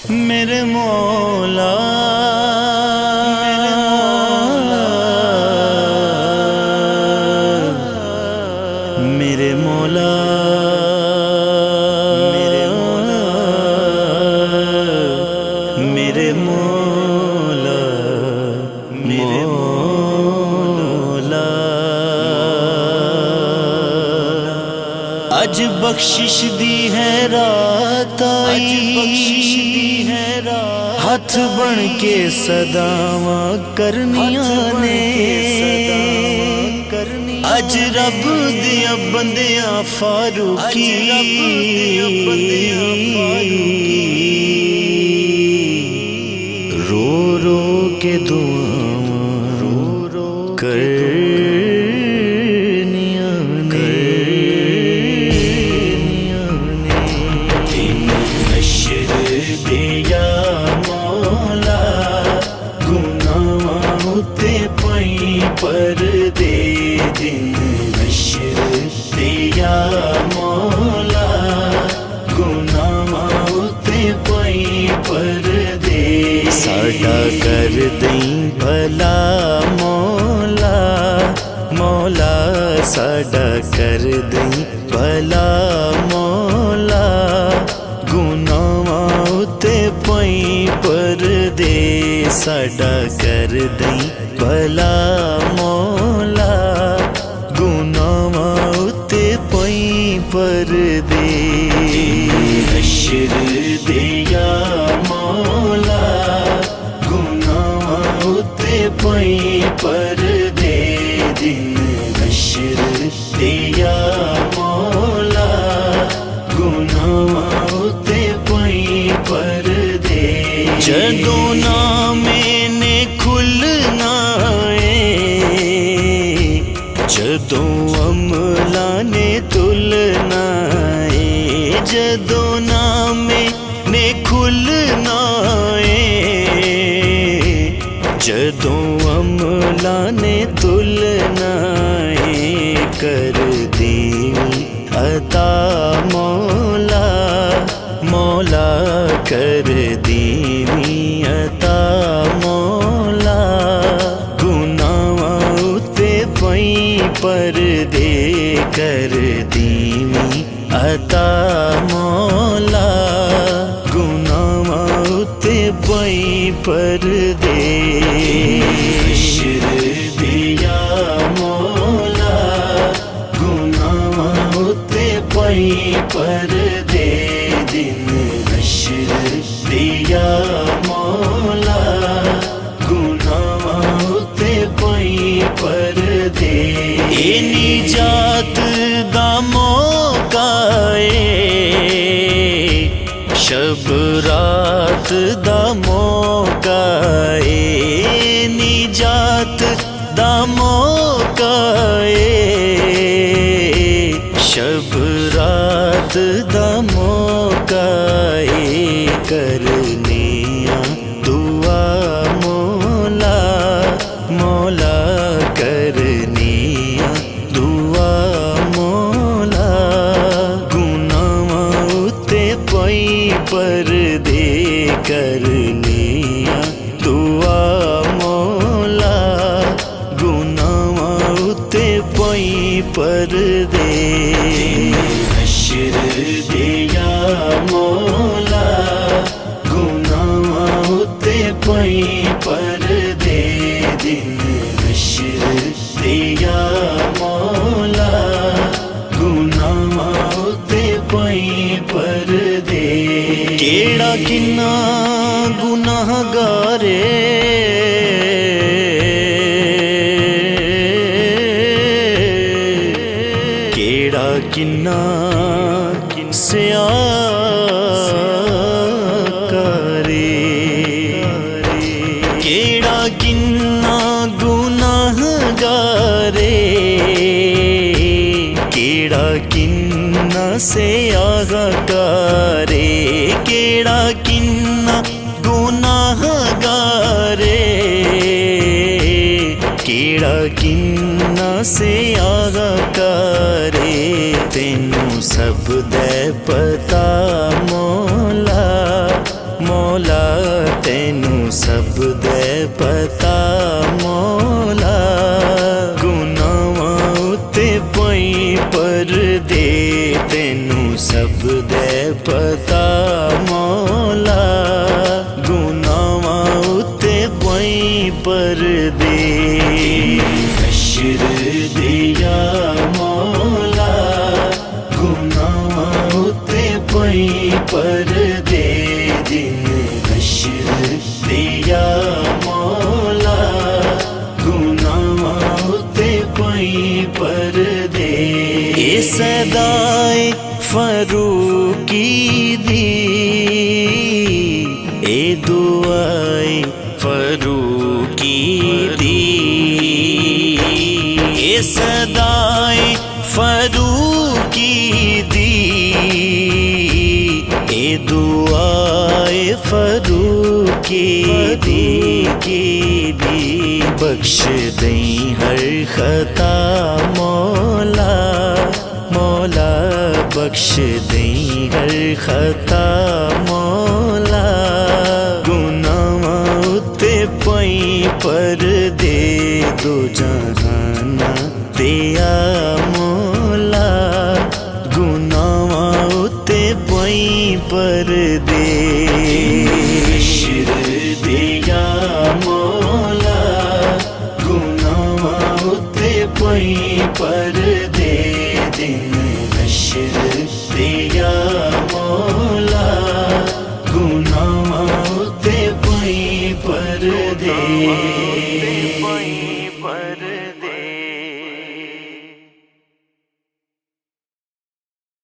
میرے مولا میرے مولا میرے مولا میرے مولا میرے مولا اج بخشش دی ہے رات آئی ہاتھ بن کے صداواں کرنیاں نے اج رب دیاں بندیاں فاروقی رو رو کے دعاواں کرنیاں نے دن حشر دے یا مولا گناہاں اُتے پئیں پردے دن حشر دے یا مولا گناہاں اُتے پئیں پردے ساڈا کر دیں بھلا مولا مولا ساڈا کر دیں بھلا مولا گناہاں اُتے پئیں پردے ساڈا کر دیں بھلا مولا گناہاں اُتے پئیں پردے حشر دے یا مولا گناہاں اُتے پئیں پردے دن حشر دے یا مولا گناہاں اُتے پئیں پردے جدوں نام نے کھلنا ہے جدوں عملاں نے تلنا ہے جدوں نام نے کھلنا ہے جدوں عملاں نے تلنا ہے کر دیں عطا مولا مولا کر دیں عطا مولا گناہاں اُتے پئیں پردے کر دیں عطا مولا گناہاں اُتے پئیں پردے حشر دے یا مولا گناہاں اُتے پئیں پردے دن حشر دے یا مولا گناہاں اُتے پئیں پردے اے نجات دا موقع اے شب رات دا موقع اے نجات دا موقع اے شب رات دا موقع اے کرنیاں دعا مولا مولا کرنیاں دعا مولا گناہاں اُتے پئیں پردے کرنیاں دعا مولا گناہاں اُتے پئیں پردے حشر دے یا مولا گناہاں اُتے پئیں پردے دن حشر دے یا مولا گناہاں اُتے پئیں پردے کیڑا کنا گناہگار کیڑا کنا سیاکار کیڑا کنا گناہگار کیڑا کنا سیاکار کیڑا کنا گناہگار کیڑا کنا سیاکار تینوں سب دے پتا مولا مولا تینوں سب دے پتا مولا گناہاں اُتے پئی پردے تینوں سب دے پتا مولا گناہاں اُتے پئی پردے حشر دیا مولا گناہاں اُتے پئی پردے دن حشر دیا مولا گناہاں اُتے پئی پردے اے صدائے فاروقی دی اے دعائے فاروقی دی اے صدائے فاروقی دی اے دعائے فاروقی دی بخش دیں ہر خطا مولا مولا بخش دیں ہر خطا مولا گناہاں اُتے پئی پردے دو جہاناں دیا مولا گناہاں اُتے پئی پردے حشر دیا مولا گناہاں اُتے پئی پردے